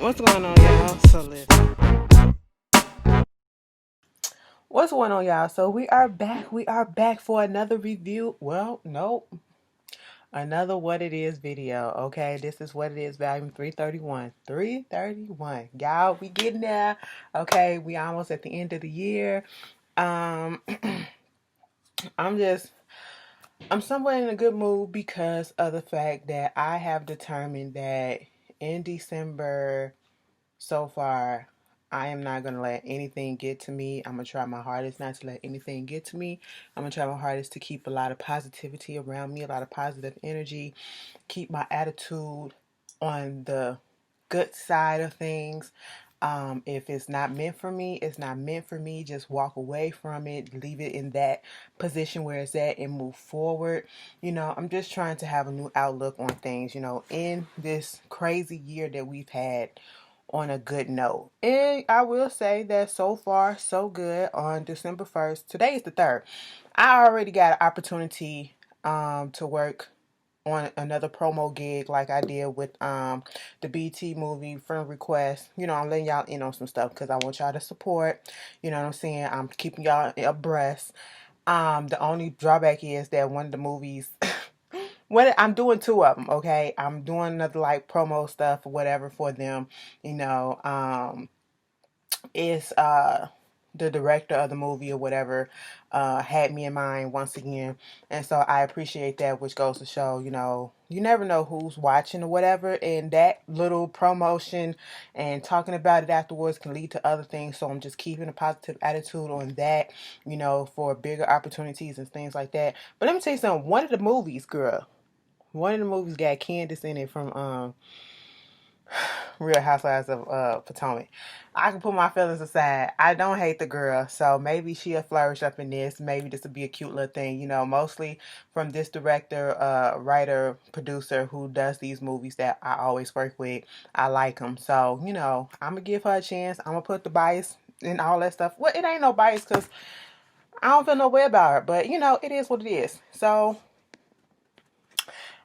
What's going on, y'all? So listen. What's going on, y'all? So we are back. We are back for another review. Well, nope. Another What It Is video. Okay, this is What It Is, volume 331. 331. Y'all, we getting there. Okay, we almost at the end of the year. Um, I'm just I'm somewhat in a good mood because of the fact that I have determined that in December so far, I am not going to let anything get to me. I'm going to try my hardest not to let anything get to me. I'm going to try my hardest to keep a lot of positivity around me, a lot of positive energy, keep my attitude on the good side of things. If it's not meant for me, it's not meant for me. Just walk away from it, leave it in that position where it's at and move forward. I'm just trying to have a new outlook on things, in this crazy year that we've had on a good note. And I will say that so far, so good on December 1st. Today is the 3rd. I already got an opportunity to work on another promo gig like I did with the BT movie Friend Request. I'm letting y'all in on some stuff because I want y'all to support. You know what I'm saying? I'm keeping y'all abreast. The only drawback is that one of the movies I'm doing two of them, okay? I'm doing another like promo stuff or whatever for them, you know. Is the director of the movie or whatever had me in mind once again, and so I appreciate that, which goes to show, you never know who's watching or whatever, and that little promotion and talking about it afterwards can lead to other things. So I'm just keeping a positive attitude on that, for bigger opportunities and things like that. But let me tell you something. One of the movies got Candace in it from Real Housewives of Potomac. I can put my feelings aside. I don't hate the girl, so maybe she'll flourish up in this. Maybe this will be a cute little thing, mostly from this director, writer, producer who does these movies that I always work with. I like them. So, I'm going to give her a chance. I'm going to put the bias and all that stuff. Well, it ain't no bias because I don't feel no way about her, but, it is what it is. So,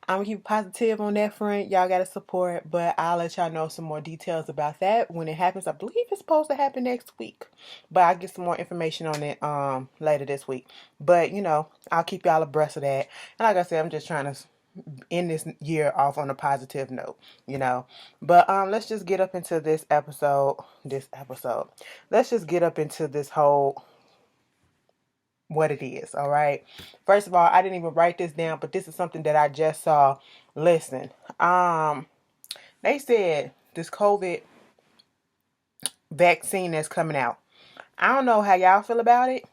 I'm gonna keep positive on that front. Y'all gotta support, but I'll let y'all know some more details about that when it happens. I believe it's supposed to happen next week, but I'll get some more information on it later this week. But I'll keep y'all abreast of that. And like I said, I'm just trying to end this year off on a positive note, But let's just get up into this episode. Let's just get up into this whole what it is, all right? First of all, I didn't even write this down, but this is something that I just saw. Listen, they said this COVID vaccine that's coming out. I don't know how y'all feel about it.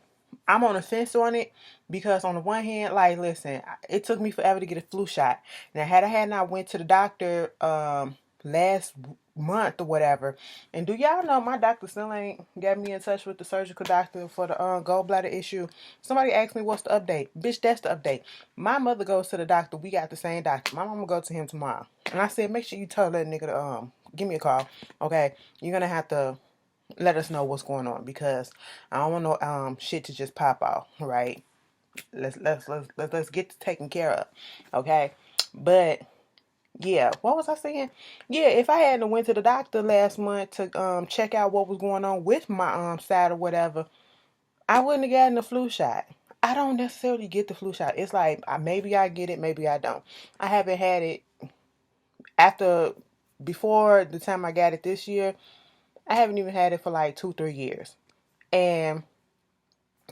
I'm on the fence on it because on the one hand, like, listen, it took me forever to get a flu shot. Now, had I had not went to the doctor last month or whatever, and do y'all know my doctor still ain't got me in touch with the surgical doctor for the gallbladder issue? Somebody asked me what's the update. Bitch, that's the update. My mother goes to the doctor. We got the same doctor. My mama go to him tomorrow, and I said, make sure you tell that nigga to give me a call. Okay, you're gonna have to let us know what's going on because I don't want no shit to just pop off, right? Let's get this taken care of, okay? But yeah, what was I saying? Yeah, if I hadn't went to the doctor last month to check out what was going on with my side or whatever, I wouldn't have gotten the flu shot. I don't necessarily get the flu shot. It's like maybe I get it, maybe I don't. I haven't had it after before the time I got it this year. I haven't even had it for like 2-3 years. And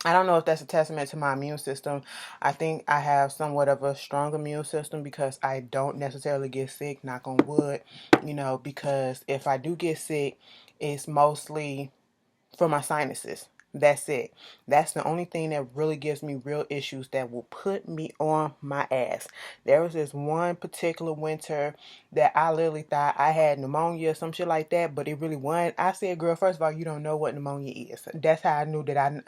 I don't know if that's a testament to my immune system. I think I have somewhat of a strong immune system because I don't necessarily get sick, knock on wood, because if I do get sick, it's mostly for my sinuses. That's it. That's the only thing that really gives me real issues that will put me on my ass. There was this one particular winter that I literally thought I had pneumonia or some shit like that, but it really wasn't. I said, girl, first of all, you don't know what pneumonia is. That's how I knew that I'm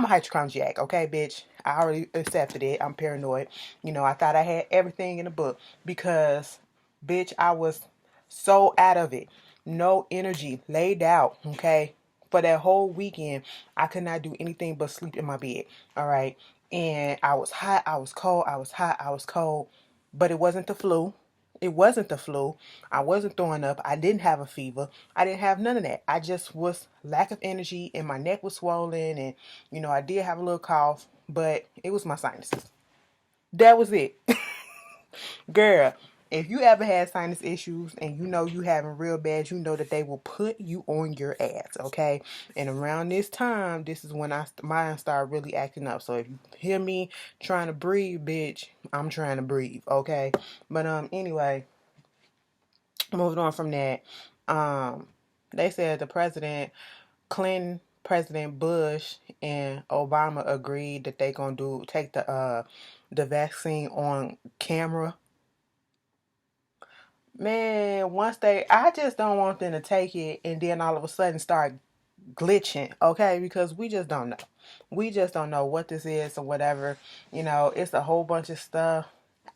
a hypochondriac, okay, bitch? I already accepted it. I'm paranoid. I thought I had everything in the book because, bitch, I was so out of it. No energy, laid out, okay? For that whole weekend, I could not do anything but sleep in my bed. All right. And I was hot, I was cold, I was hot, I was cold. But it wasn't the flu. It wasn't the flu. I wasn't throwing up. I didn't have a fever. I didn't have none of that. I just was lack of energy and my neck was swollen and I did have a little cough, but it was my sinuses. That was it. Girl, if you ever had sinus issues and you having real bad, you know that they will put you on your ass, okay? And around this time, this is when mine started really acting up. So if you hear me trying to breathe, bitch, I'm trying to breathe, okay? But anyway, moving on from that, um, they said the president, Clinton, President Bush, and Obama agreed that they gonna take the vaccine on camera. Man, I just don't want them to take it and then all of a sudden start glitching, okay? Because we just don't know. We just don't know what this is or whatever. It's a whole bunch of stuff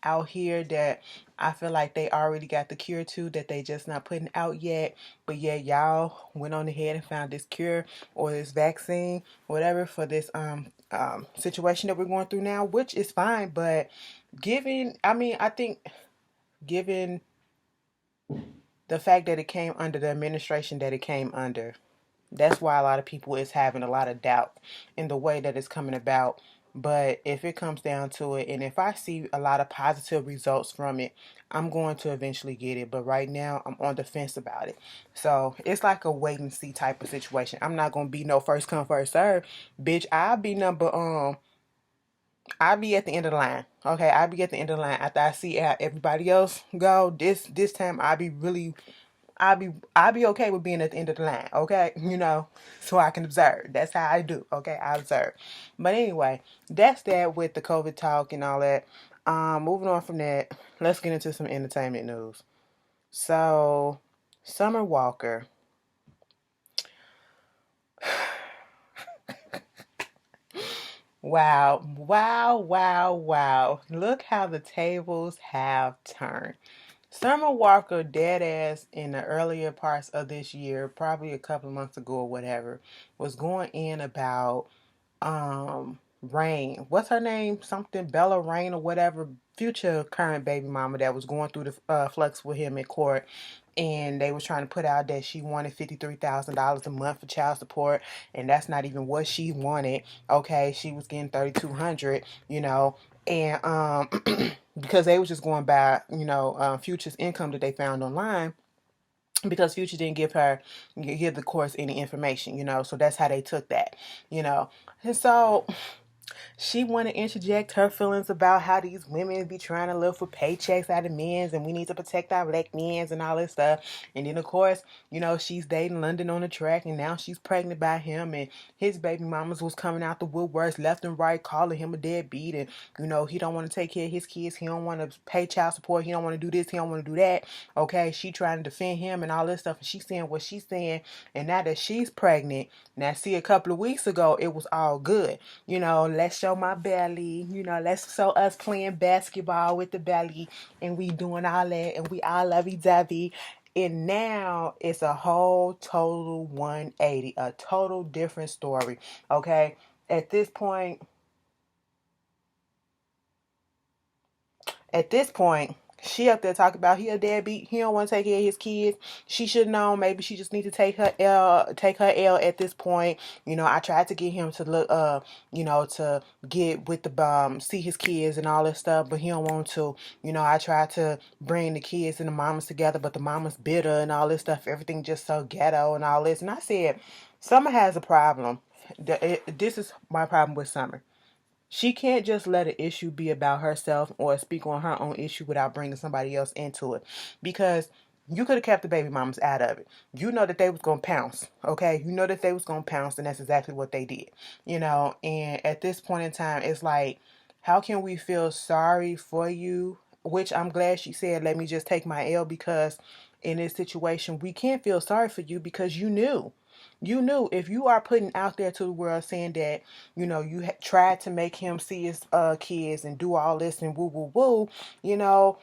out here that I feel like they already got the cure to that they just not putting out yet. But yeah, y'all went on ahead and found this cure or this vaccine, whatever, for this situation that we're going through now, which is fine. But I think given the fact that it came under the administration that it came under, that's why a lot of people is having a lot of doubt in the way that it's coming about. But if it comes down to it, and if I see a lot of positive results from it, I'm going to eventually get it. But right now, I'm on the fence about it. So it's like a wait and see type of situation. I'm not gonna be no first come first serve, bitch. I'll be at the end of the line. Okay, I'll be at the end of the line after I see how everybody else go. This time I'll be okay with being at the end of the line, okay? So I can observe. That's how I do, okay? I observe. But anyway, that's that with the COVID talk and all that. Moving on from that, let's get into some entertainment news. So, Summer Walker. Wow, wow, wow, wow. Look how the tables have turned. Summer Walker, dead ass in the earlier parts of this year, probably a couple of months ago or whatever, was going in about Rain. What's her name? Something Bella Rain or whatever. Future current baby mama that was going through the flux with him in court, and they was trying to put out that she wanted $53,000 a month for child support, and that's not even what she wanted. Okay, she was getting 3,200. And because they was just going by Future's income that they found online, because Future didn't give the courts any information, so that's how they took that, and so she want to interject her feelings about how these women be trying to live for paychecks out of men's and we need to protect our black men's and all this stuff. And then, of course, she's dating London on the track and now she's pregnant by him and his baby mamas was coming out the woodworks left and right calling him a deadbeat and, he don't want to take care of his kids. He don't want to pay child support. He don't want to do this. He don't want to do that. Okay, she trying to defend him and all this stuff and she's saying what she's saying. And now that she's pregnant, now see a couple of weeks ago, it was all good. Let's show my belly. Let's show us playing basketball with the belly and we doing all that and we all lovey-dovey. And now it's a whole total 180, a total different story. Okay, at this point, she up there talking about he a deadbeat. He don't want to take care of his kids. She should know. Maybe she just need to take her L at this point. I tried to get him to look, to get with the see his kids and all this stuff, but he don't want to. I tried to bring the kids and the mamas together, but the mama's bitter and all this stuff. Everything just so ghetto and all this. And I said, Summer has a problem. This is my problem with Summer. She can't just let an issue be about herself or speak on her own issue without bringing somebody else into it. Because you could have kept the baby mamas out of it. You know that they was going to pounce, okay? You know that they was going to pounce, and that's exactly what they did. And at this point in time, it's like, how can we feel sorry for you? Which I'm glad she said, let me just take my L, because in this situation, we can't feel sorry for you because you knew. You knew if you are putting out there to the world saying that, you tried to make him see his kids and do all this and woo, woo, woo, you know,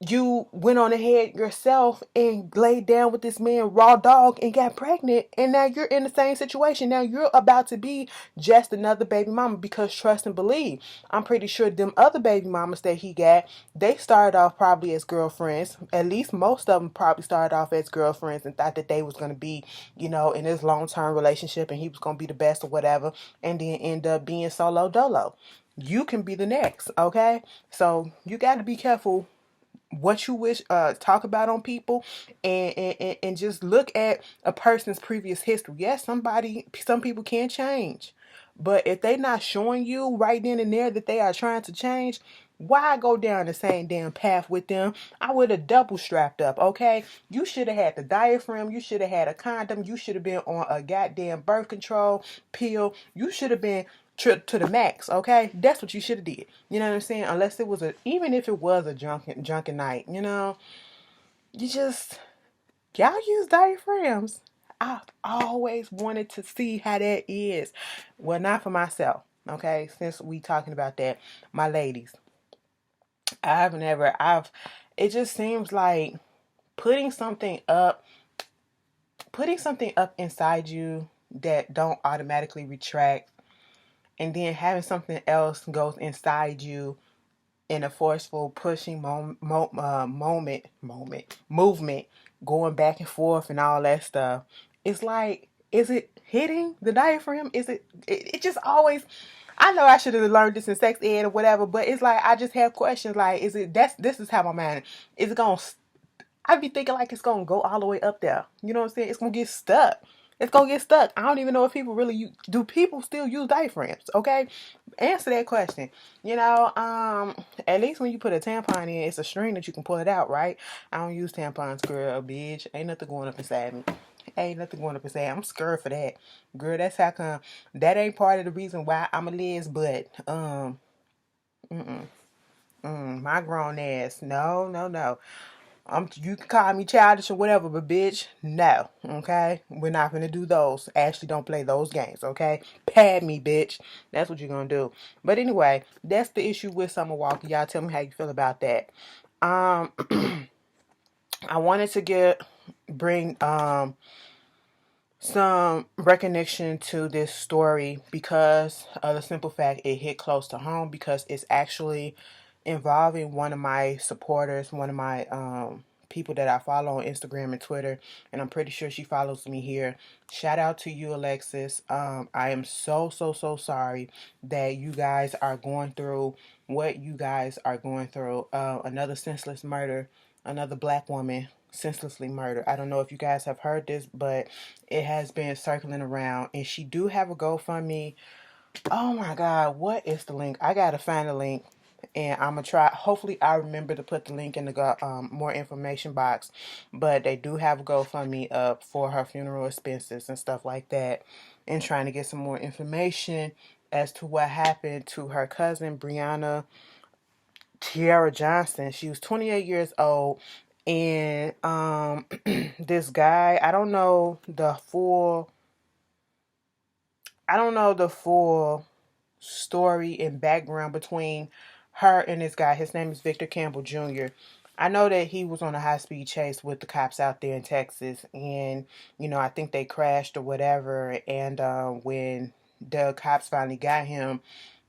you went on ahead yourself and laid down with this man raw dog and got pregnant, and now you're in the same situation. Now you're about to be just another baby mama, because trust and believe, I'm pretty sure them other baby mamas that he got, they started off probably as girlfriends. At least most of them probably started off as girlfriends and thought that they was going to be, in this long-term relationship and he was going to be the best or whatever, and then end up being solo dolo. You can be the next, okay? So you got to be careful what you wish talk about on people, and just look at a person's previous history. Yes, some people can change, but if they not showing you right then and there that they are trying to change, why go down the same damn path with them? I would have double strapped up, okay? You should have had the diaphragm, you should have had a condom, you should have been on a goddamn birth control pill, you should have been to the max, okay? That's what you should have did. You know what I'm saying? Unless it was even if it was a drunken night, you just, y'all use diaphragms. I've always wanted to see how that is. Well, not for myself, okay? Since we talking about that, my ladies, it just seems like putting something up, inside you that don't automatically retract, and then having something else goes inside you in a forceful pushing movement, going back and forth and all that stuff. It's like, is it hitting the diaphragm? It just always, I know I should have learned this in sex ed or whatever, but it's like I just have questions like, this is how my mind is it gonna, I be thinking like it's gonna go all the way up there. You know what I'm saying? It's gonna get stuck. It's gonna get stuck. I don't even know if people really do people still use diaphragms, okay? Answer that question. At least when you put a tampon in, it's a string that you can pull it out, right? I don't use tampons, girl, bitch. Ain't nothing going up inside me. Ain't nothing going up inside. I'm scared for that. Girl, that's how come that ain't part of the reason why I'm a les, but my grown ass. No, no, no. You can call me childish or whatever, but bitch, no, okay? We're not gonna do those. Ashley, don't play those games, okay? Pad me, bitch. That's what you're gonna do. But anyway, that's the issue with Summer Walker. Y'all tell me how you feel about that. I wanted to bring some recognition to this story because of the simple fact it hit close to home, because it's actually involving one of my supporters, one of my people that I follow on Instagram and Twitter, and I'm pretty sure she follows me here. Shout out to you, Alexis. I am so sorry that you guys are going through what you guys are going through. Another senseless murder, another black woman senselessly murdered. I don't know if you guys have heard this, but it has been circling around, and she do have a GoFundMe. Oh my God, what is the link? I gotta find the link, and I'm gonna try. Hopefully, I remember to put the link in the more information box. But they do have a GoFundMe up for her funeral expenses and stuff like that, and trying to get some more information as to what happened to her cousin Brianna Tiara Johnson. She was 28 years old, and this guy, I don't know the full story and background between her and this guy. His name is Victor Campbell Jr. I know that he was on a high-speed chase with the cops out there in Texas, and I think they crashed or whatever, and when the cops finally got him,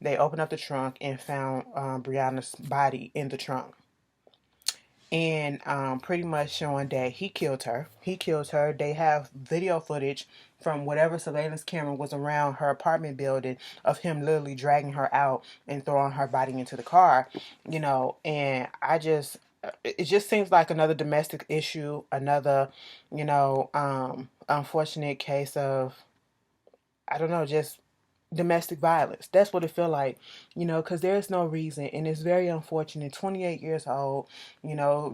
they opened up the trunk and found Brianna's body in the trunk, and pretty much showing that he killed her. He kills her. They have video footage from whatever surveillance camera was around her apartment building of him literally dragging her out and throwing her body into the car, and it just seems like another domestic issue, another, unfortunate case of, I don't know, just domestic violence. That's what it feel like, because there's no reason, and it's very unfortunate. 28 years old,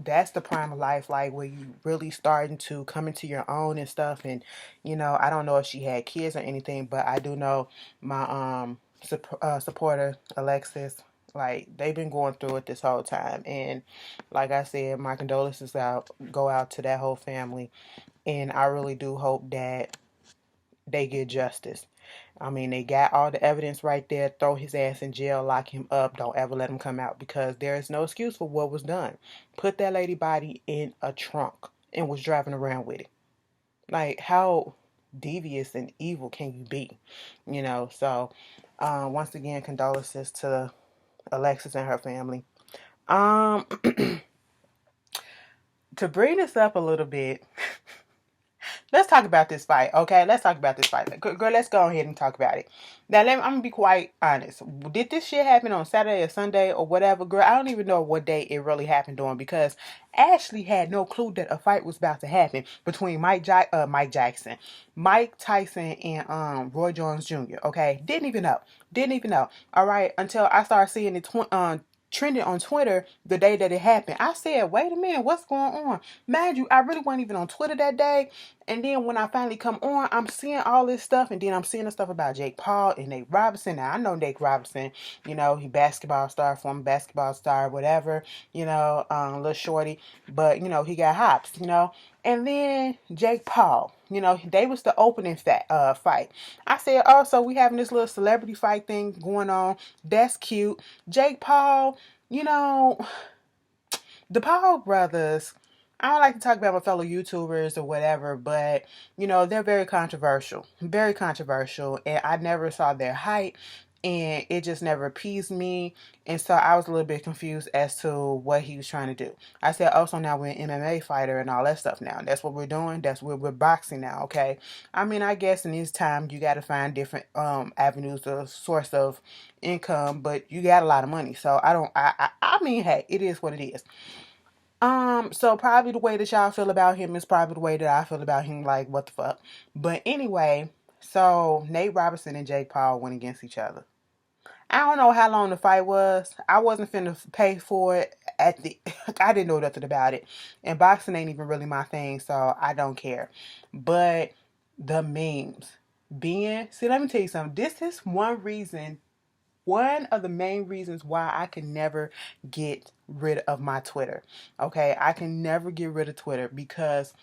that's the prime of life, like where you really starting to come into your own and stuff. And I don't know if she had kids or anything, but I do know my supporter Alexis, like they've been going through it this whole time. And like I said, my condolences go out to that whole family, and I really do hope that they get justice. I mean, they got all the evidence right there. Throw his ass in jail, lock him up. Don't ever let him come out because there is no excuse for what was done. Put that lady body in a trunk and was driving around with it. Like, how devious and evil can you be? So once again, condolences to Alexis and her family. Um, to bring this up a little bit, let's talk about this fight, okay? Let's talk about this fight. Girl, let's go ahead and talk about it. Now, I'm going to be quite honest. Did this shit happen on Saturday or Sunday or whatever? Girl, I don't even know what day it really happened on because Ashley had no clue that a fight was about to happen between Mike Tyson, and Roy Jones Jr., okay? Didn't even know. All right, until I started seeing it trending on Twitter the day that it happened. I said, wait a minute, what's going on? Mind you, I really wasn't even on Twitter that day. And then when I finally come on, I'm seeing all this stuff. And then I'm seeing the stuff about Jake Paul and Nate Robinson. Now, I know Nate Robinson, he basketball star, former basketball star, whatever, little shorty. But, he got hops. And then Jake Paul, they was the opening fight. I said, oh, so we having this little celebrity fight thing going on. That's cute. Jake Paul, the Paul brothers, I don't like to talk about my fellow YouTubers or whatever, but, they're very controversial. Very controversial. And I never saw their height. And it just never appeased me. And so I was a little bit confused as to what he was trying to do. I said, oh, so now we're an MMA fighter and all that stuff now. That's what we're doing. That's what we're boxing now, okay? I mean, I guess in this time, you got to find different avenues of source of income. But you got a lot of money. So I mean, hey, it is what it is. So probably the way that y'all feel about him is probably the way that I feel about him, like, what the fuck. But anyway, so Nate Robinson and Jake Paul went against each other. I don't know how long the fight was. I wasn't finna pay for it I didn't know nothing about it. And boxing ain't even really my thing, so I don't care. But the memes see, let me tell you something. This is one of the main reasons why I can never get rid of my Twitter. Okay, I can never get rid of Twitter because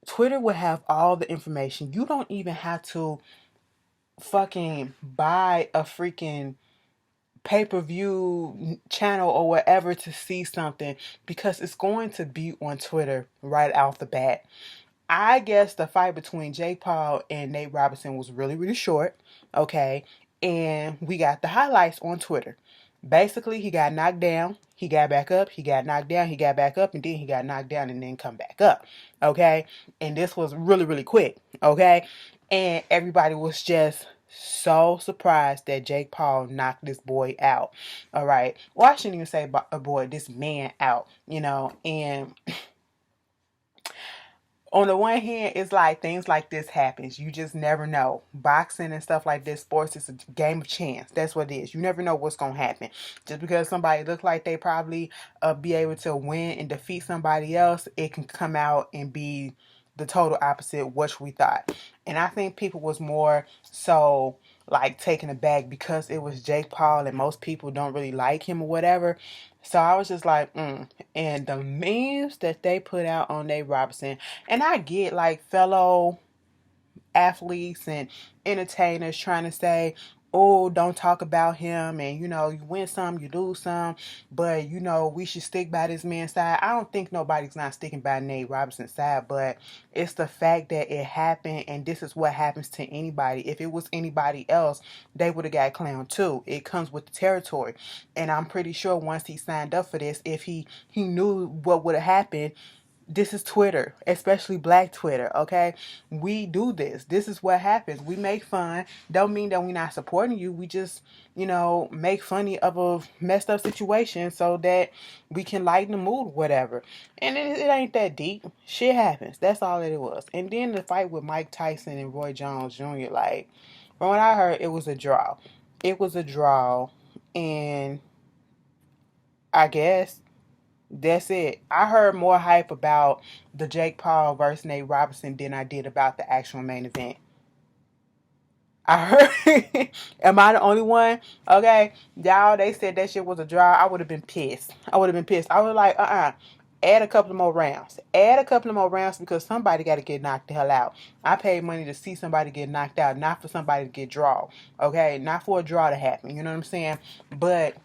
Twitter will have all the information. You don't even have to fucking buy a freaking pay-per-view channel or whatever to see something because it's going to be on Twitter right off the bat. I guess the fight between Jake Paul and Nate Robinson was really, really short. Okay. And we got the highlights on Twitter. Basically, he got knocked down. He got back up. He got knocked down. He got back up. And then he got knocked down and then come back up. Okay. And this was really, really quick. Okay. And everybody was just so surprised that Jake Paul knocked this boy out. All right. Well, I shouldn't even say a boy, this man out, and on the one hand, it's like things like this happens. You just never know. Boxing and stuff like this, sports is a game of chance. That's what it is. You never know what's going to happen. Just because somebody looks like they probably be able to win and defeat somebody else, it can come out and be the total opposite of what we thought. And I think people was more so like taken aback because it was Jake Paul and most people don't really like him or whatever. So I was just like, And the memes that they put out on Nate Robinson, and I get like fellow athletes and entertainers trying to say, oh, don't talk about him, and you win some, you lose some, but we should stick by this man's side. I don't think nobody's not sticking by Nate Robinson's side, but it's the fact that it happened, and this is what happens to anybody. If it was anybody else, they would have got clowned too. It comes with the territory, and I'm pretty sure once he signed up for this, if he knew what would have happened. This is Twitter, especially Black Twitter, okay? We do this. This is what happens. We make fun. Don't mean that we're not supporting you. We just, make funny of a messed up situation so that we can lighten the mood, whatever. And it ain't that deep. Shit happens. That's all that it was. And then the fight with Mike Tyson and Roy Jones Jr., like, from what I heard, it was a draw. It was a draw. And I guess that's it. I heard more hype about the Jake Paul versus Nate Robinson than I did about the actual main event. I heard. Am I the only one? Okay. Y'all, they said that shit was a draw. I would have been pissed. I was like, Add a couple of more rounds. Add a couple of more rounds because somebody got to get knocked the hell out. I paid money to see somebody get knocked out, not for somebody to get draw. Okay, not for a draw to happen. You know what I'm saying? But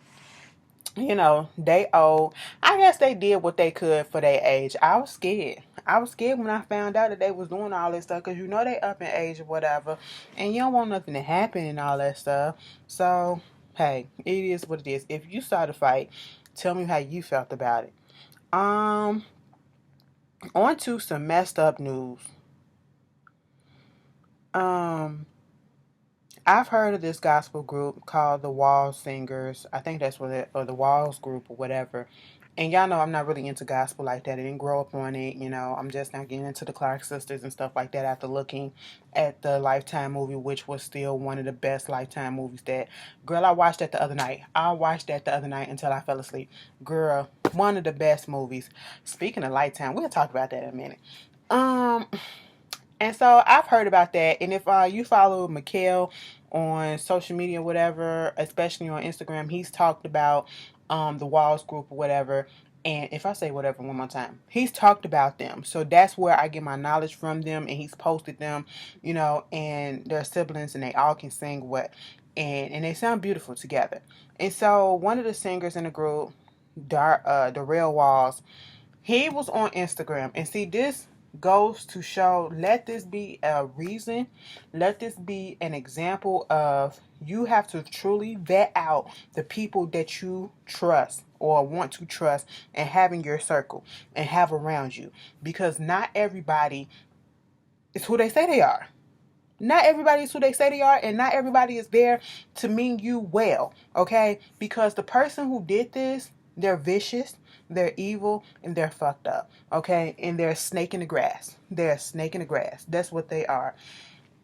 they owe. I guess they did what they could for their age. I was scared. I was scared when I found out that they was doing all this stuff because they up in age or whatever, and you don't want nothing to happen and all that stuff. So hey, it is what it is. If you saw the fight, tell me how you felt about it. On to some messed up news. I've heard of this gospel group called the Walls Singers. I think that's what or the Walls group or whatever. And y'all know I'm not really into gospel like that. I didn't grow up on it. I'm just not getting into the Clark sisters and stuff like that after looking at the Lifetime movie, which was still one of the best Lifetime movies that, girl, I watched that the other night. I watched that the other night until I fell asleep. Girl, one of the best movies. Speaking of Lifetime, we'll talk about that in a minute. And so I've heard about that. And if you follow Mikhail on social media or whatever, especially on Instagram, he's talked about the Walls group or whatever. And if I say whatever one more time, he's talked about them. So that's where I get my knowledge from them. And he's posted them, and they're siblings and they all can sing and they sound beautiful together. And so one of the singers in the group, Darrell Walls, he was on Instagram. And see, this goes to show, let this be a reason, let this be an example of you have to truly vet out the people that you trust or want to trust and have in your circle and have around you, because not everybody is who they say they are. Not everybody is who they say they are, and not everybody is there to mean you well, okay? Because the person who did this, they're vicious, they're evil, and they're fucked up, okay? And they're a snake in the grass. They're a snake in the grass. That's what they are.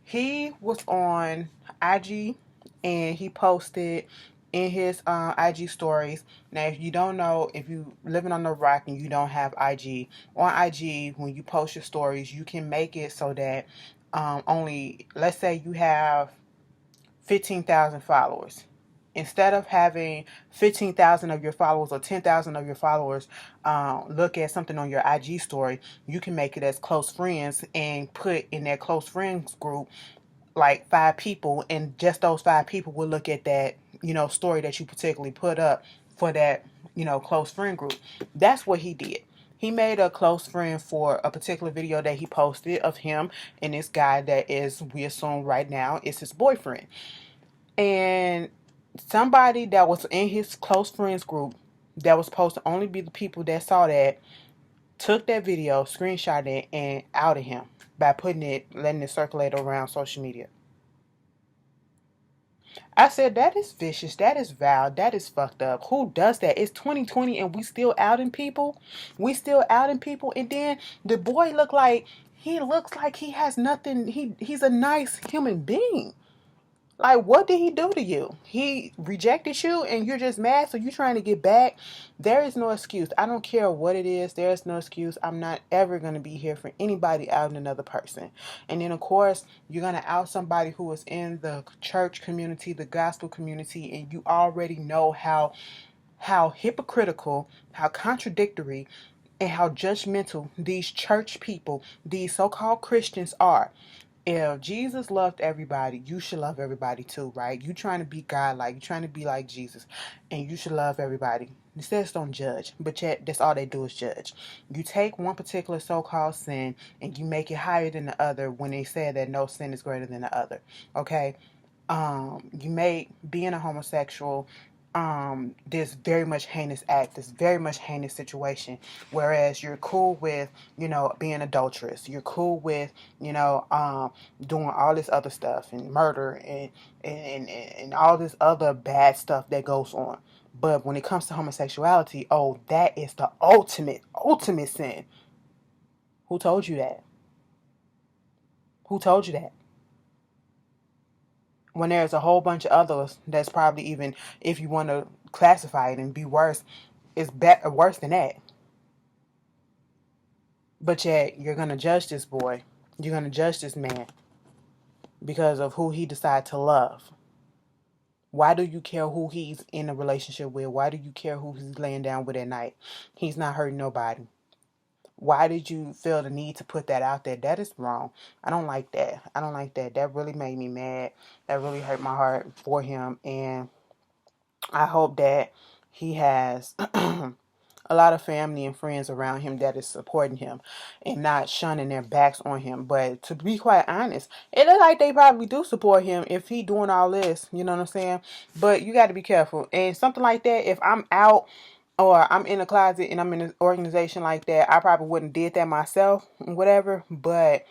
He was on IG, and he posted in his IG stories. Now, if you don't know, if you living on the rock and you don't have IG, on IG, when you post your stories, you can make it so that only, let's say you have 15,000 followers. Instead of having 15,000 of your followers or 10,000 of your followers look at something on your IG story, you can make it as close friends and put in that close friends group like 5 people, and just those 5 people will look at that, story that you particularly put up for that, close friend group. That's what he did. He made a close friend for a particular video that he posted of him and this guy that is, we assume right now, is his boyfriend. And somebody that was in his close friends group that was supposed to only be the people that saw that took that video, screenshot it, and outed him by letting it circulate around social media. I said, that is vicious, that is vile, that is fucked up. Who does that? It's 2020 and we still outing people? We still outing people? And then the boy looks like he has nothing. He's a nice human being. Like, what did he do to you? He rejected you and you're just mad, so you're trying to get back? There is no excuse. I don't care what it is. There is no excuse. I'm not ever going to be here for anybody outing another person. And then, of course, you're going to out somebody who is in the church community, the gospel community, and you already know how hypocritical, how contradictory, and how judgmental these church people, these so-called Christians are. If Jesus loved everybody, you should love everybody too, right? You trying to be God-like, you trying to be like Jesus, and you should love everybody. It says don't judge, but yet that's all they do is judge. You take one particular so-called sin and you make it higher than the other when they say that no sin is greater than the other, okay? You make being a homosexual this very much heinous act, this very much heinous situation, whereas you're cool with, being adulterous, you're cool with, doing all this other stuff and murder and all this other bad stuff that goes on. But when it comes to homosexuality, oh, that is the ultimate sin. Who told you that? Who told you that? When there's a whole bunch of others that's probably, even if you want to classify it and be worse, it's worse than that. But yet you're going to judge this boy. You're going to judge this man because of who he decided to love. Why do you care who he's in a relationship with? Why do you care who he's laying down with at night? He's not hurting nobody. Why did you feel the need to put that out there? That is wrong. I don't like that. I don't like that. That really made me mad. That really hurt my heart for him. And I hope that he has a lot of family and friends around him that is supporting him and not shunning their backs on him. But to be quite honest, it looks like they probably do support him if he doing all this. You know what I'm saying? But you got to be careful. And something like that, if I'm out or I'm in a closet and I'm in an organization like that, I probably wouldn't did that myself, whatever. But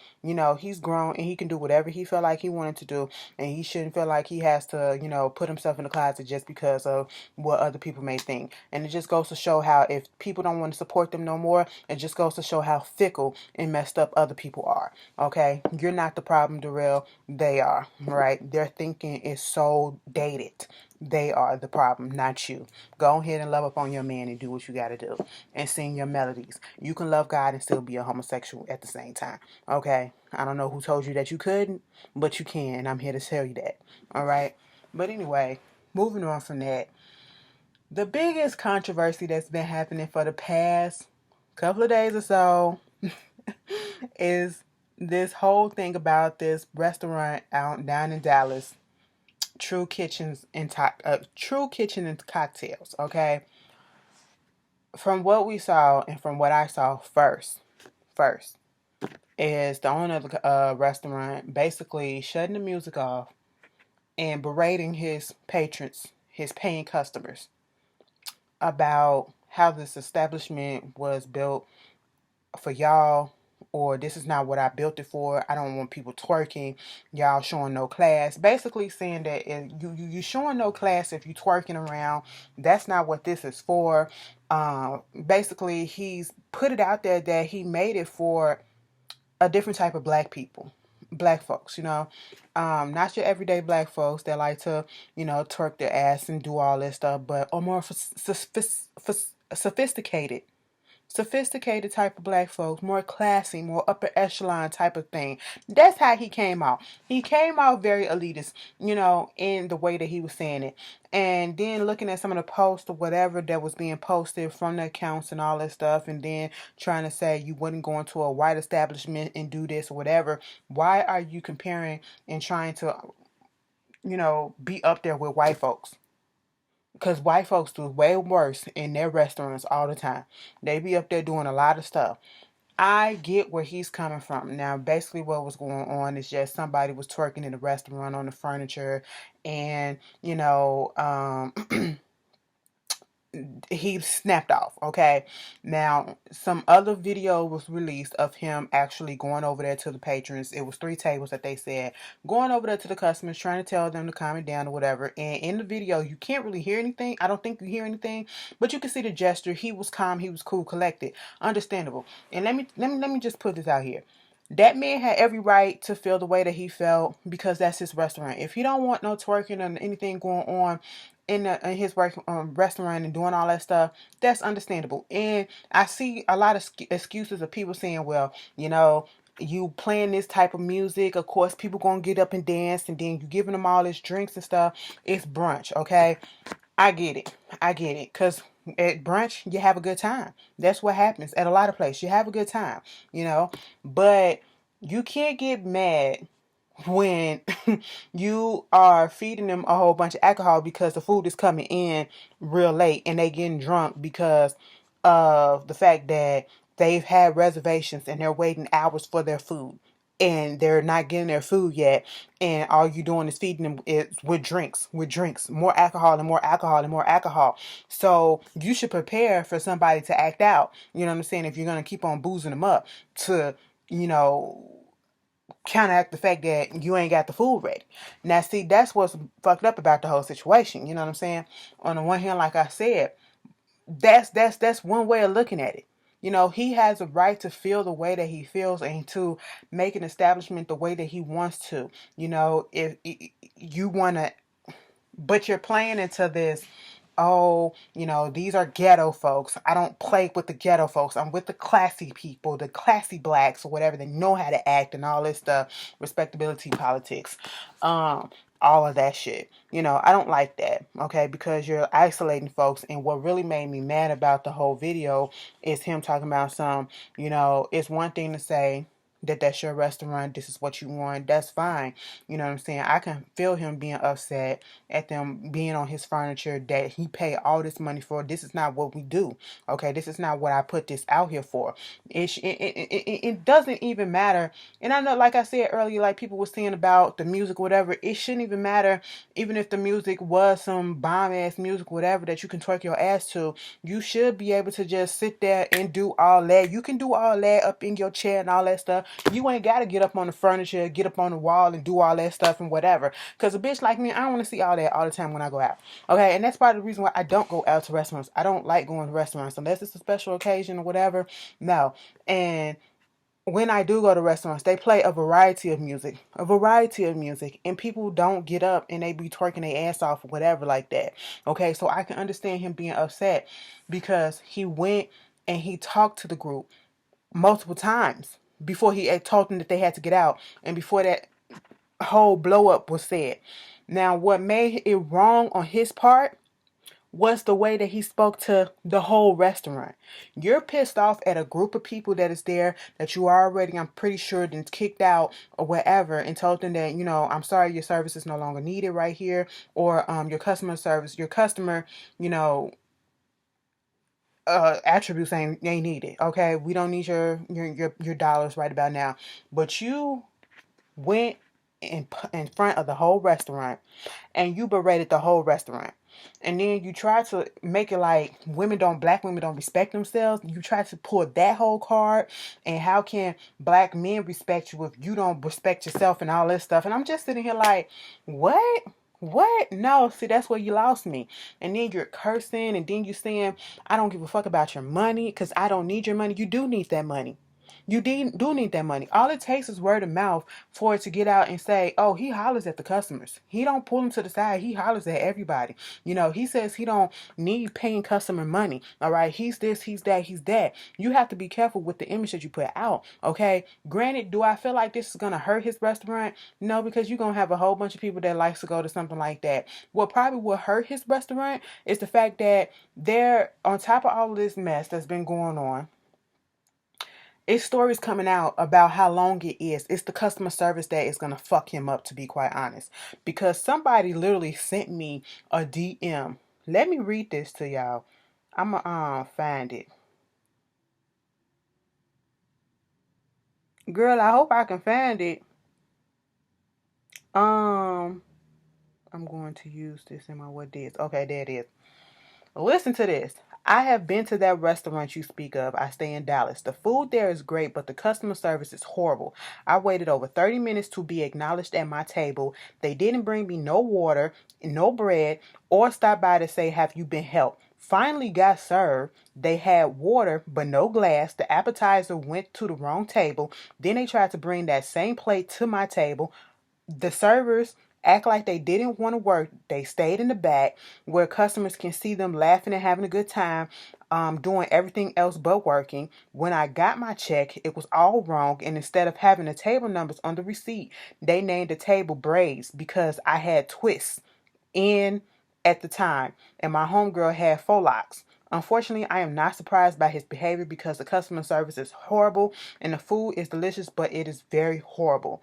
he's grown and he can do whatever he felt like he wanted to do, and he shouldn't feel like he has to, put himself in the closet just because of what other people may think. And it just goes to show how if people don't want to support them no more, it just goes to show how fickle and messed up other people are. Okay, you're not the problem, Darrell. They are, right? Their thinking is so dated. They are the problem, not you. Go ahead and love up on your man and do what you got to do and sing your melodies. You can love God and still be a homosexual at the same time. Okay? I don't know who told you that you couldn't, but you can. And I'm here to tell you that. All right? But anyway, moving on from that. The biggest controversy that's been happening for the past couple of days or so is this whole thing about this restaurant out down in Dallas, True Kitchen and Cocktails. Okay, from what we saw and from what I saw first is the owner of the restaurant basically shutting the music off and berating his patrons, his paying customers, about how this establishment was built for y'all, or this is not what I built it for. I don't want people twerking. Y'all showing no class. Basically saying that if you showing no class if you twerking around. That's not what this is for. Basically, he's put it out there that he made it for a different type of black folks, not your everyday black folks that like to, twerk their ass and do all this stuff, but are more sophisticated type of black folks, more classy, more upper echelon type of thing. That's how he came out. He came out very elitist, in the way that he was saying it. And then looking at some of the posts or whatever that was being posted from the accounts and all that stuff, and then trying to say you wouldn't go into a white establishment and do this or whatever. Why are you comparing and trying to, be up there with white folks? Because white folks do way worse in their restaurants all the time. They be up there doing a lot of stuff. I get where he's coming from. Now, basically what was going on is just somebody was twerking in the restaurant on the furniture, and, he snapped off. Okay, now some other video was released of him actually going over there to the patrons. It was 3 tables that they said, going over there to the customers, trying to tell them to calm it down or whatever. And in the video you can't really hear anything. I don't think you hear anything, but you can see the gesture. He was calm, he was cool, collected, understandable. And let me just put this out here. That man had every right to feel the way that he felt, because that's his restaurant. If he don't want no twerking and anything going on in his work restaurant and doing all that stuff, that's understandable. And I see a lot of excuses of people saying, well, you playing this type of music, of course people gonna get up and dance, and then you giving them all this drinks and stuff. It's brunch. Okay, I get it. Because at brunch, you have a good time. That's what happens at a lot of places. You have a good time, But you can't get mad when you are feeding them a whole bunch of alcohol because the food is coming in real late and they getting drunk because of the fact that they've had reservations and they're waiting hours for their food, and they're not getting their food yet, and all you doing is feeding them with drinks, more alcohol and more alcohol and more alcohol. So you should prepare for somebody to act out, you know what I'm saying, if you're going to keep on boozing them up to, counteract the fact that you ain't got the food ready. Now, see, that's what's fucked up about the whole situation, you know what I'm saying? On the one hand, like I said, that's one way of looking at it. He has a right to feel the way that he feels and to make an establishment the way that he wants to. If you want to, but you're playing into this, oh, these are ghetto folks. I don't play with the ghetto folks. I'm with the classy people, the classy blacks or whatever. They know how to act and all this stuff, respectability politics. all of that shit. I don't like that, okay, because you're isolating folks. And what really made me mad about the whole video is him talking about it's one thing to say that that's your restaurant, this is what you want, that's fine. You know what I'm saying? I can feel him being upset at them being on his furniture that he paid all this money for. This is not what we do, okay? This is not what I put this out here for. It doesn't even matter. And I know, like I said earlier, like people were saying about the music, whatever, it shouldn't even matter. Even if the music was some bomb ass music, whatever, that you can twerk your ass to, you should be able to just sit there and do all that. You can do all that up in your chair and all that stuff. You ain't got to get up on the furniture, get up on the wall and do all that stuff and whatever. Because a bitch like me, I don't want to see all that all the time when I go out. Okay, and that's part of the reason why I don't go out to restaurants. I don't like going to restaurants unless it's a special occasion or whatever. No. And when I do go to restaurants, they play a variety of music, and people don't get up and they be twerking their ass off or whatever like that. Okay, so I can understand him being upset because he went and he talked to the group multiple times before he had told them that they had to get out and before that whole blow up was said. Now, what made it wrong on his part was the way that he spoke to the whole restaurant. You're pissed off at a group of people that is there that you already, I'm pretty sure, then kicked out or whatever, and told them that, I'm sorry, your service is no longer needed right here, or your customer service, your customer, attributes ain't needed. Okay, we don't need your dollars right about now. But you went in front of the whole restaurant and you berated the whole restaurant. And then you try to make it like black women don't respect themselves. You try to pull that whole card. And how can black men respect you if you don't respect yourself and all this stuff? And I'm just sitting here like, what? What? No, see, that's where you lost me. And then you're cursing, and then you're saying, I don't give a fuck about your money because I don't need your money. You do need that money. You do need that money. All it takes is word of mouth for it to get out and say, oh, he hollers at the customers. He don't pull them to the side. He hollers at everybody. He says he don't need paying customer money. All right. He's this, he's that, he's that. You have to be careful with the image that you put out. Okay. Granted, do I feel like this is going to hurt his restaurant? No, because you're going to have a whole bunch of people that likes to go to something like that. What probably will hurt his restaurant is the fact that they're on top of all of this mess that's been going on. It's stories coming out about how long it is. It's the customer service that is going to fuck him up, to be quite honest. Because somebody literally sent me a DM. Let me read this to y'all. I'm going to find it. Girl, I hope I can find it. I'm going to use this in my what this. Okay, there it is. Listen to this. I have been to that restaurant you speak of. I stay in Dallas. The food there is great, but the customer service is horrible. I waited over 30 minutes to be acknowledged at my table. They didn't bring me no water, no bread, or stop by to say, have you been helped? Finally got served. They had water, but no glass. The appetizer went to the wrong table. Then they tried to bring that same plate to my table. The servers act like they didn't want to work. They stayed in the back where customers can see them laughing and having a good time, doing everything else but working. When I got my check, it was all wrong, and instead of having the table numbers on the receipt, they named the table Braids because I had twists in at the time, and my homegirl had faux locks. Unfortunately, I am not surprised by his behavior because the customer service is horrible and the food is delicious, but it is very horrible.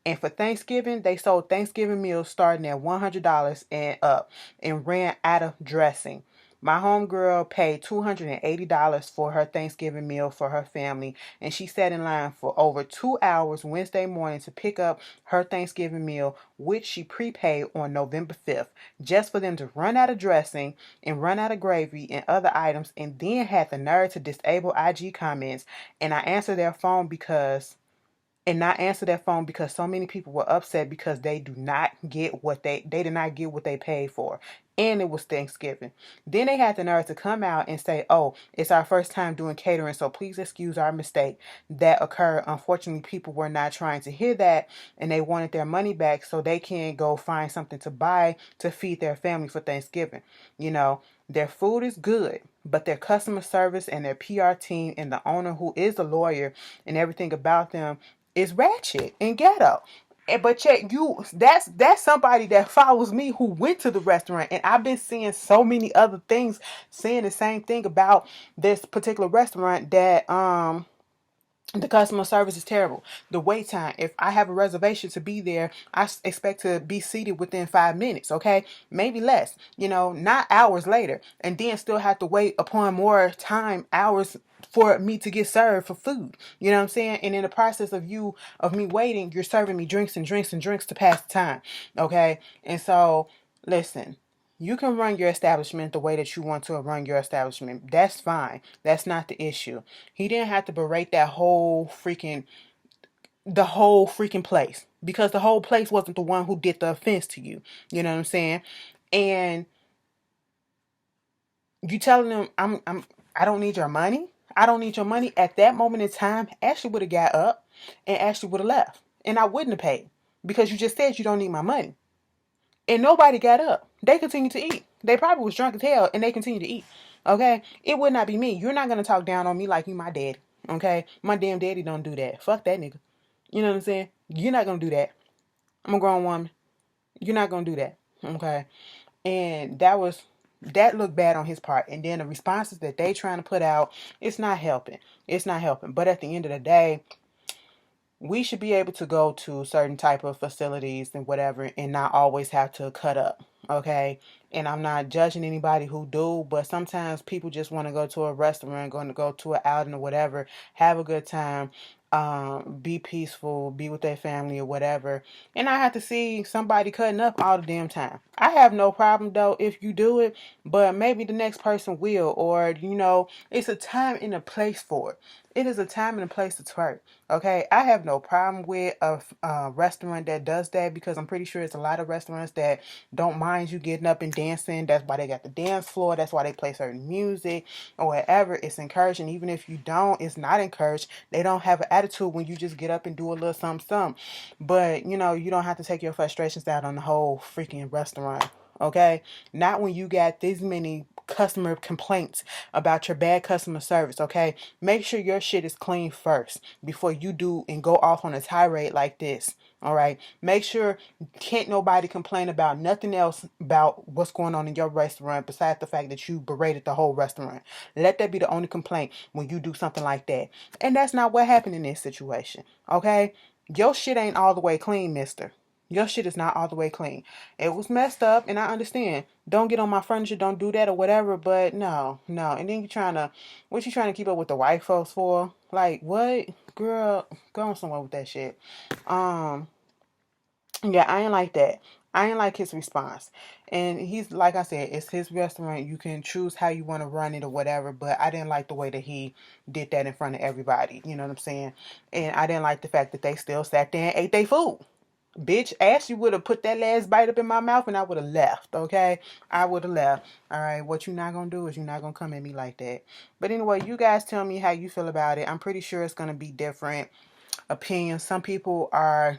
And for Thanksgiving, they sold Thanksgiving meals starting at $100 and up and ran out of dressing. My homegirl paid $280 for her Thanksgiving meal for her family, and she sat in line for over 2 hours Wednesday morning to pick up her Thanksgiving meal, which she prepaid on November 5th, just for them to run out of dressing and run out of gravy and other items, and then had the nerve to disable IG comments. And I answered their phone because and not answer that phone because so many people were upset because they did not get what they paid for. And it was Thanksgiving. Then they had the nerve to come out and say, oh, it's our first time doing catering, so please excuse our mistake that occurred. Unfortunately, people were not trying to hear that, and they wanted their money back so they can go find something to buy to feed their family for Thanksgiving. Their food is good, but their customer service and their PR team and the owner, who is a lawyer, and everything about them is ratchet and ghetto. But check you, that's somebody that follows me who went to the restaurant, and I've been seeing so many other things saying the same thing about this particular restaurant, that the customer service is terrible. The wait time. If I have a reservation to be there, I expect to be seated within 5 minutes, okay? Maybe less, not hours later. And then still have to wait upon more time, hours for me to get served for food. You know what I'm saying? And in the process of me waiting, you're serving me drinks and drinks and drinks to pass the time, okay? And so, listen. You can run your establishment the way that you want to run your establishment. That's fine. That's not the issue. He didn't have to berate the whole freaking place, because the whole place wasn't the one who did the offense to you. You know what I'm saying? And you telling them, I don't need your money. I don't need your money. At that moment in time, Ashley would have got up and Ashley would have left, and I wouldn't have paid, because you just said you don't need my money. And nobody got up. They continued to eat. They probably was drunk as hell and they continued to eat. Okay? It would not be me. You're not going to talk down on me like you my daddy. Okay? My damn daddy don't do that. Fuck that nigga. You know what I'm saying? You're not going to do that. I'm a grown woman. You're not going to do that. Okay? And that looked bad on his part. And then the responses that they trying to put out, it's not helping. It's not helping. But at the end of the day, we should be able to go to certain type of facilities and whatever and not always have to cut up, okay? And I'm not judging anybody who do, but sometimes people just want to go to a restaurant, going to go to an outing or whatever, have a good time, be peaceful, be with their family or whatever. And I have to see somebody cutting up all the damn time. I have no problem though if you do it, but maybe the next person will, or it's a time and a place for it. It is a time and a place to twerk. Okay, I have no problem with a restaurant that does that, because I'm pretty sure it's a lot of restaurants that don't mind you getting up and dancing. That's why they got the dance floor. That's why they play certain music or whatever. It's encouraged. And even if you don't, it's not encouraged. They don't have an attitude when you just get up and do a little something, something. But, you don't have to take your frustrations out on the whole freaking restaurant. Okay, not when you got this many customer complaints about your bad customer service. Okay, make sure your shit is clean first before you do and go off on a tirade like this. All right, make sure can't nobody complain about nothing else about what's going on in your restaurant besides the fact that you berated the whole restaurant. Let that be the only complaint when you do something like that. And that's not what happened in this situation. Okay, your shit ain't all the way clean, mister. Your shit is not all the way clean. It was messed up, and I understand. Don't get on my furniture, don't do that or whatever, but no. And then what you trying to keep up with the white folks for? Like, what? Girl, go on somewhere with that shit. Yeah, I ain't like that. I ain't like his response. And he's, like I said, it's his restaurant. You can choose how you want to run it or whatever, but I didn't like the way that he did that in front of everybody. You know what I'm saying? And I didn't like the fact that they still sat there and ate their food. Bitch, Ashley would have put that last bite up in my mouth and I would have left, okay? I would have left. All right, what you're not going to do is you're not going to come at me like that. But anyway, you guys tell me how you feel about it. I'm pretty sure it's going to be different opinions. Some people are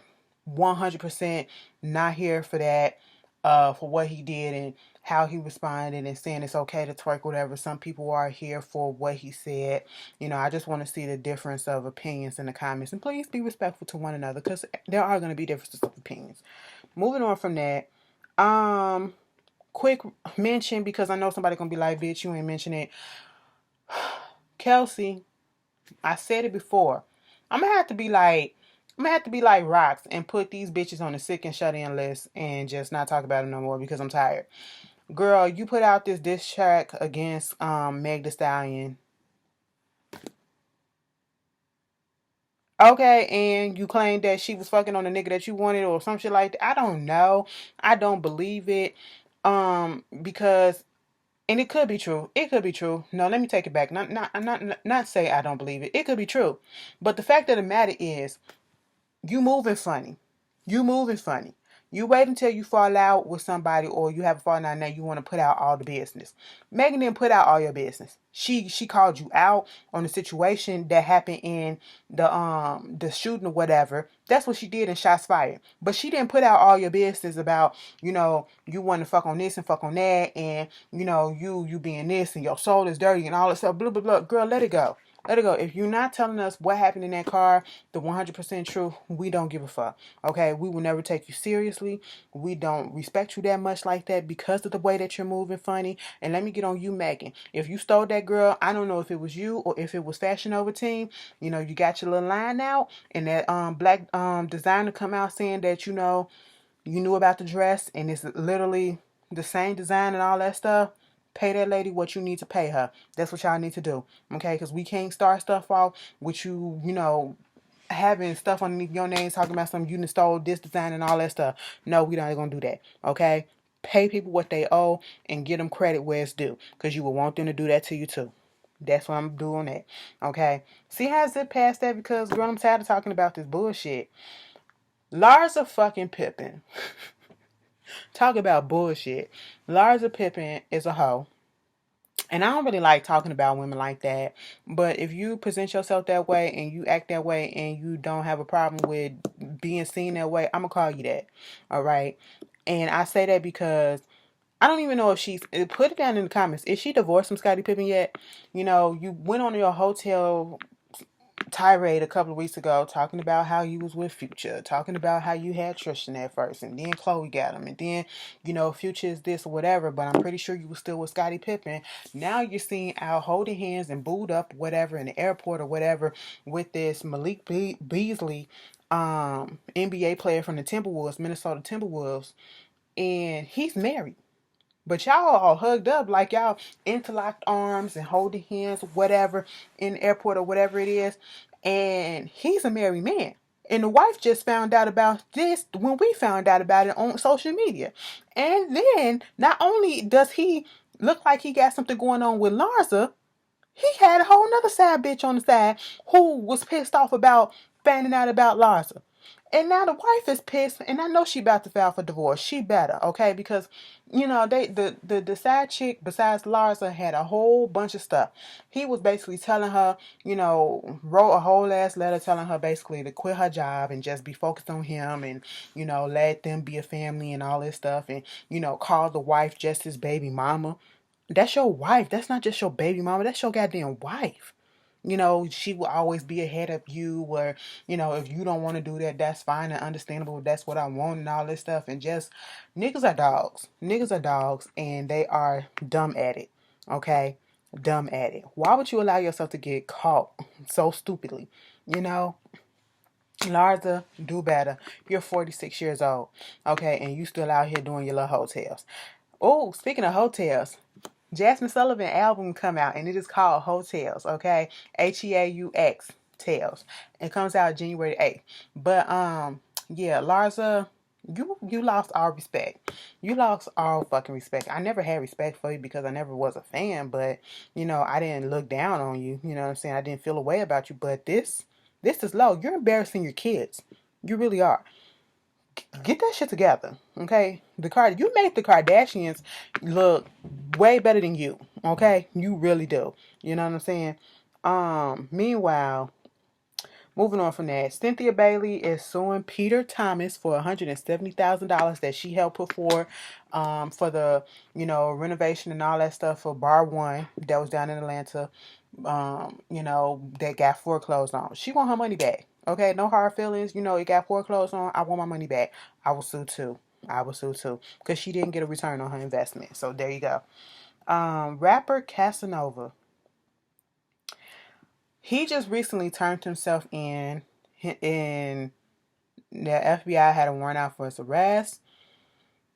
100% not here for that, for what he did and how he responded and saying it's okay to twerk, whatever. Some people are here for what he said. I just want to see the difference of opinions in the comments. And please be respectful to one another, because there are going to be differences of opinions. Moving on from that, quick mention, because I know somebody going to be like, bitch, you ain't mention it. Kelsey, I said it before. I'm going to have to be like Rocks and put these bitches on the sick and shut in list and just not talk about them no more, because I'm tired. Girl, you put out this diss track against Meg Thee Stallion. Okay, and you claimed that she was fucking on the nigga that you wanted or some shit like that. I don't know. I don't believe it. Because, and it could be true. It could be true. No, let me take it back. Not say I don't believe it. It could be true. But the fact of the matter is, you moving funny. You moving funny. You wait until you fall out with somebody or you have a falling out, now you want to put out all the business. Megan didn't put out all your business. She called you out on the situation that happened in the shooting or whatever. That's what she did in Shots Fired. But she didn't put out all your business about, you want to fuck on this and fuck on that, and you being this and your soul is dirty and all that stuff. Blah blah blah. Girl, let it go. Let it go. If you're not telling us what happened in that car, the 100% truth, we don't give a fuck. Okay? We will never take you seriously. We don't respect you that much like that because of the way that you're moving funny. And let me get on you, Megan. If you stole that girl, I don't know if it was you or if it was Fashion Over Team. You know, you got your little line out, and that black designer come out saying that, you know, you knew about the dress and it's literally the same design and all that stuff. Pay that lady what you need to pay her. That's what y'all need to do. Okay? Because we can't start stuff off with you, you know, having stuff underneath your name talking about something you done stole this design and all that stuff. No, we not gonna do that. Okay? Pay people what they owe and get them credit where it's due. Because you will want them to do that to you too. That's what I'm doing that. Okay? See how I zip past that because girl, I'm tired of talking about this bullshit. Larsa fucking Pippen. Talk about bullshit. Larsa Pippen is a hoe. And I don't really like talking about women like that. But if you present yourself that way and you act that way and you don't have a problem with being seen that way, I'm going to call you that. All right. And I say that because I don't even know if she's, put it down in the comments. Is she divorced from Scottie Pippen yet? You know, you went on your hotel tirade a couple of weeks ago talking about how you was with Future, talking about how you had Tristan at first, and then Chloe got him, and then, you know, Future is this or whatever, but I'm pretty sure you were still with Scottie Pippen. Now you're seeing Al holding hands and booed up whatever in the airport or whatever with this Malik Beasley, NBA player from the Timberwolves, Minnesota Timberwolves, and he's married. But y'all all hugged up like y'all interlocked arms and holding hands, whatever, in the airport or whatever it is. And he's a married man. And the wife just found out about this when we found out about it on social media. And then not only does he look like he got something going on with Larsa, he had a whole nother side bitch on the side who was pissed off about finding out about Larsa. And now the wife is pissed, and I know she about to file for divorce. She better, okay? Because, you know, the side chick besides Larsa had a whole bunch of stuff. He was basically telling her, you know, wrote a whole ass letter telling her basically to quit her job and just be focused on him and, you know, let them be a family and all this stuff and, you know, call the wife just his baby mama. That's your wife. That's not just your baby mama. That's your goddamn wife. You know, she will always be ahead of you, or, you know, if you don't want to do that, that's fine and understandable. That's what I want and all this stuff. And just, niggas are dogs. Niggas are dogs, and they are dumb at it. Okay? Dumb at it. Why would you allow yourself to get caught so stupidly? You know? Larsa, do better. You're 46 years old. Okay? And you still out here doing your little hotels. Oh, speaking of hotels, Jasmine Sullivan album come out and it is called Hotels, okay? Heaux Tales. It comes out January 8th. But yeah, Larsa, you lost all respect. You lost all fucking respect. I never had respect for you because I never was a fan, but you know, I didn't look down on you. You know what I'm saying? I didn't feel a way about you, but this is low. You're embarrassing your kids. You really are. Get that shit together, okay? You made the Kardashians look way better than you, okay? You really do. You know what I'm saying? Meanwhile, moving on from that, Cynthia Bailey is suing Peter Thomas for $170,000 that she helped put for the, you know, renovation and all that stuff for Bar One that was down in Atlanta. You know, that got foreclosed on. She want her money back. Okay, no hard feelings. You know, it got foreclosed on. I want my money back. I will sue too. Because she didn't get a return on her investment. So there you go. Rapper Casanova. He just recently turned himself in. And the FBI had a warrant out for his arrest.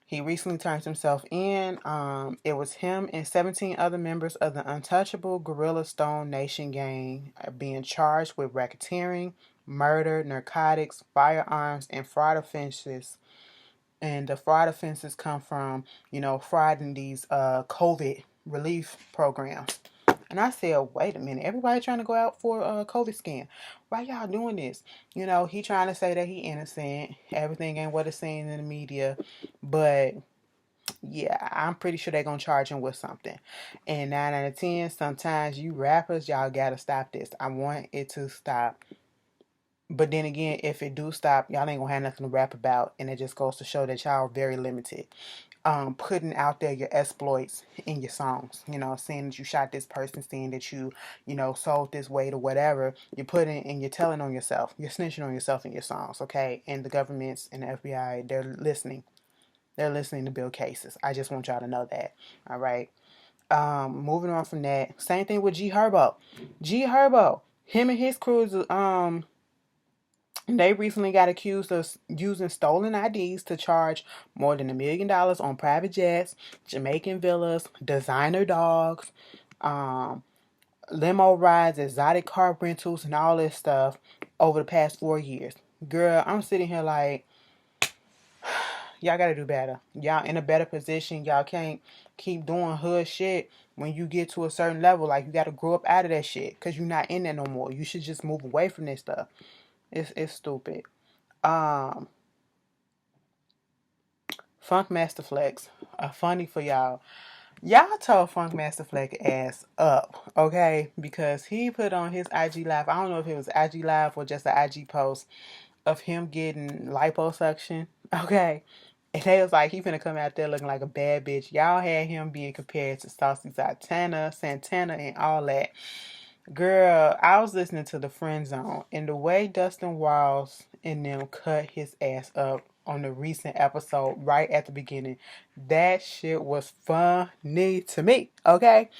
He recently turned himself in. It was him and 17 other members of the Untouchable Gorilla Stone Nation gang being charged with racketeering, murder, narcotics, firearms, and fraud offenses. And the fraud offenses come from, you know, fraud in these COVID relief programs. And I said, wait a minute, everybody trying to go out for a COVID scan. Why y'all doing this? You know, he trying to say that he innocent. Everything ain't what it's saying in the media. But yeah, I'm pretty sure they're going to charge him with something. And 9 out of 10, sometimes you rappers, y'all got to stop this. I want it to stop. But then again, if it do stop, y'all ain't gonna have nothing to rap about, and it just goes to show that y'all are very limited. Putting out there your exploits in your songs, saying that you shot this person, saying that you sold this weight or whatever. You're putting and you're telling on yourself. You're snitching on yourself in your songs, okay? And the governments and the FBI, they're listening. They're listening to build cases. I just want y'all to know that. All right. Moving on from that. Same thing with G Herbo. G Herbo, him and his crews, they recently got accused of using stolen IDs to charge more than $1 million on private jets, Jamaican villas, designer dogs, um, limo rides, exotic car rentals, and all this stuff over the past 4 years. Girl, I'm sitting here like, y'all gotta do better. Y'all in a better position. Y'all can't keep doing hood shit when you get to a certain level. Like, you gotta grow up out of that shit because you're not in there no more. You should just move away from this stuff. It's stupid. Um, Funk Master Flex, funny for y'all. Y'all told Funk Master Flex ass up, okay? Because he put on his IG live. I don't know if it was IG live or just an IG post of him getting liposuction, okay? And they was like, he finna come out there looking like a bad bitch. Y'all had him being compared to Saucy Santana, and all that. Girl, I was listening to the Friend Zone, and the way Dustin Wiles and them cut his ass up on the recent episode right at the beginning, that shit was funny to me. Okay.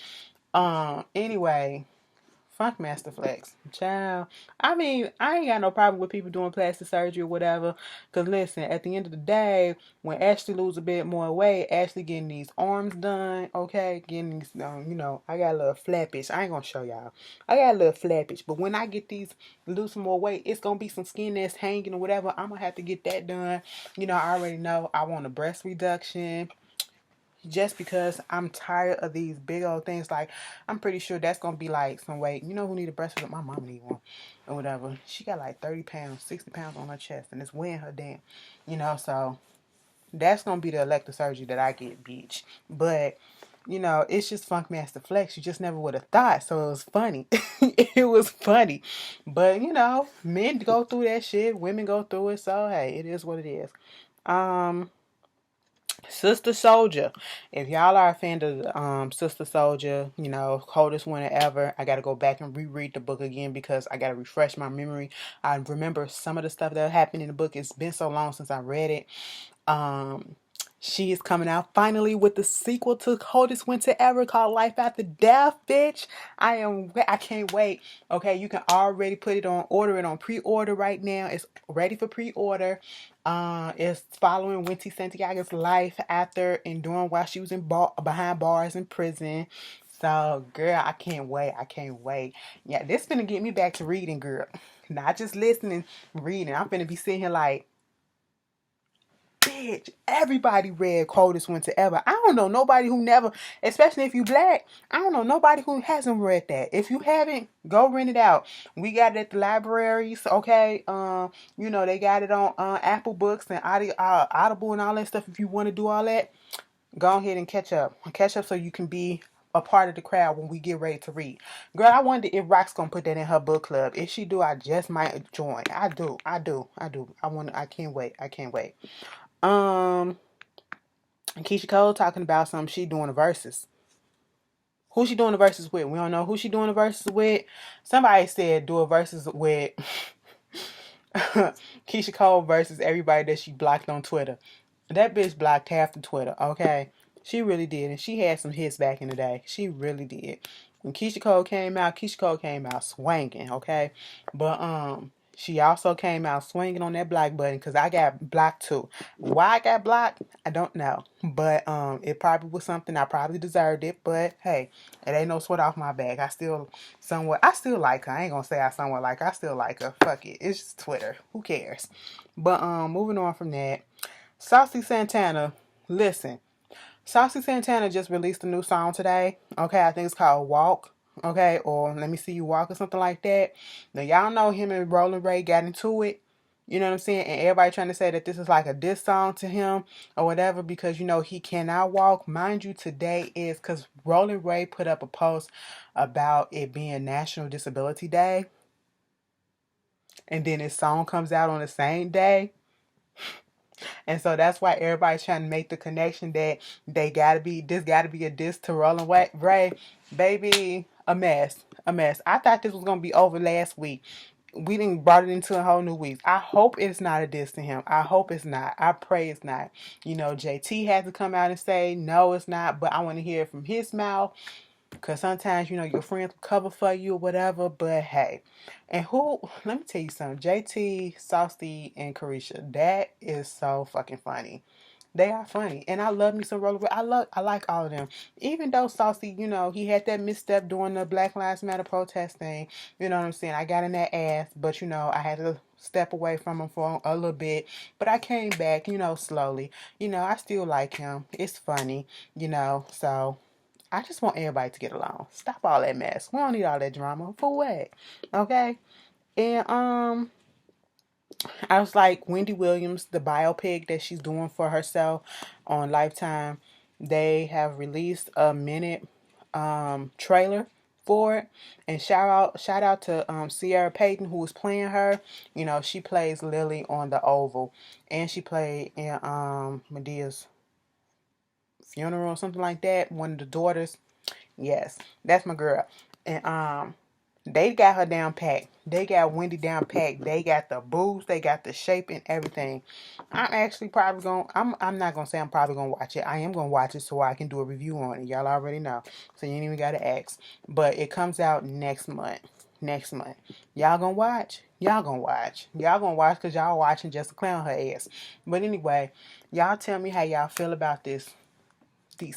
Anyway, Funk Master Flex. Child. I mean, I ain't got no problem with people doing plastic surgery or whatever. Because listen, at the end of the day, when Ashley lose a bit more weight, Ashley getting these arms done, okay? Getting these, I got a little flappage. I ain't going to show y'all. I got a little flappage. But when I get these, lose some more weight, it's going to be some skin that's hanging or whatever. I'm going to have to get that done. I already know I want a breast reduction. Just because I'm tired of these big old things. Like, I'm pretty sure that's gonna be like some weight. You know who need a breast? My mom need one or whatever. She got like 30 pounds, 60 pounds on her chest, and it's weighing her down. So that's gonna be the elective surgery that I get, bitch. But it's just Funk Master Flex. You just never would have thought. So it was funny. It was funny. But men go through that shit. Women go through it. So hey, it is what it is. Sister Soldier. If y'all are a fan of Sister Soldier, coldest winter ever. I gotta go back and reread the book again because I gotta refresh my memory. I remember some of the stuff that happened in the book. It's been so long since I read it. She is coming out finally with the sequel to Coldest Winter Ever called Life After Death, bitch. I can't wait. Okay, you can already order it on pre-order right now. It's ready for pre-order. It's following Winty Santiago's life after and during while she was behind bars in prison. So, girl, I can't wait. I can't wait. Yeah, this finna get me back to reading, girl. Not just listening, reading. I'm finna be sitting here like, bitch, everybody read Coldest Winter Ever. I don't know nobody who never, especially if you black, I don't know nobody who hasn't read that. If you haven't, go rent it out. We got it at the libraries, okay? They got it on Apple Books and Audible and all that stuff. If you want to do all that, go ahead and catch up. Catch up so you can be a part of the crowd when we get ready to read. Girl, I wonder if Rock's gonna put that in her book club. If she do, I just might join. I do. I can't wait. I can't wait. Keisha Cole talking about something she doing the verses. Who she doing the verses with? We don't know who she doing the verses with. Somebody said do a verses with Keisha Cole versus everybody that she blocked on Twitter. That bitch blocked half the Twitter, okay? She really did. And she had some hits back in the day. She really did. When Keisha Cole came out swinging, okay? But she also came out swinging on that block button because I got blocked too. Why I got blocked, I don't know. But it probably was something I probably deserved it. But hey, it ain't no sweat off my back. I still like her. I ain't gonna say I somewhat like her. I still like her. Fuck it. It's just Twitter. Who cares? But moving on from that. Saucy Santana, listen. Saucy Santana just released a new song today. Okay, I think it's called Walk. Okay, or Let Me See You Walk or something like that. Now, y'all know him and Roland Ray got into it. You know what I'm saying? And everybody trying to say that this is like a diss song to him or whatever because, he cannot walk. Mind you, today is because Roland Ray put up a post about it being National Disability Day. and then his song comes out on the same day. And so that's why everybody's trying to make the connection that this gotta be a diss to Rolling Ray. Baby, a mess. A mess. I thought this was gonna be over last week. We didn't brought it into a whole new week. I hope it's not a diss to him. I hope it's not. I pray it's not. You know, JT had to come out and say, no, it's not, but I want to hear it from his mouth. Because sometimes, you know, your friends will cover for you or whatever. But hey. And let me tell you something. JT, Saucy, and Carisha. That is so fucking funny. They are funny. And I love me some Roller. I like all of them. Even though Saucy, you know, he had that misstep during the Black Lives Matter protest thing. You know what I'm saying? I got in that ass. But, you know, I had to step away from him for a little bit. But I came back, you know, slowly. You know, I still like him. It's funny, you know. So I just want everybody to get along. Stop all that mess. We don't need all that drama. For what? Okay? And I was like, Wendy Williams, the biopic that she's doing for herself on Lifetime, they have released a minute trailer for it. And shout out to Sierra Payton, who was playing her. You know, she plays Lily on The Oval. And she played in Medea's funeral or something like that. One of the daughters. Yes, that's my girl. And they got her down packed. They got Wendy down packed. They got the boobs. They got the shape and everything. I'm actually probably going. I'm not gonna say I'm probably gonna watch it. I am gonna watch it so I can do a review on it. Y'all already know, so you ain't even gotta ask. But it comes out next month. Next month. Y'all gonna watch? Y'all gonna watch? Y'all gonna watch because y'all watching just to clown her ass. But anyway, y'all tell me how y'all feel about these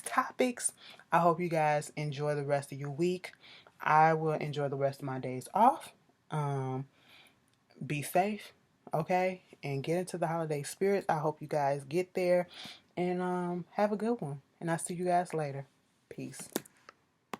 topics. I hope you guys enjoy the rest of your week. I will enjoy the rest of my days off. Be safe, okay? And get into the holiday spirits. I hope you guys get there and have a good one. And I'll see you guys later. Peace.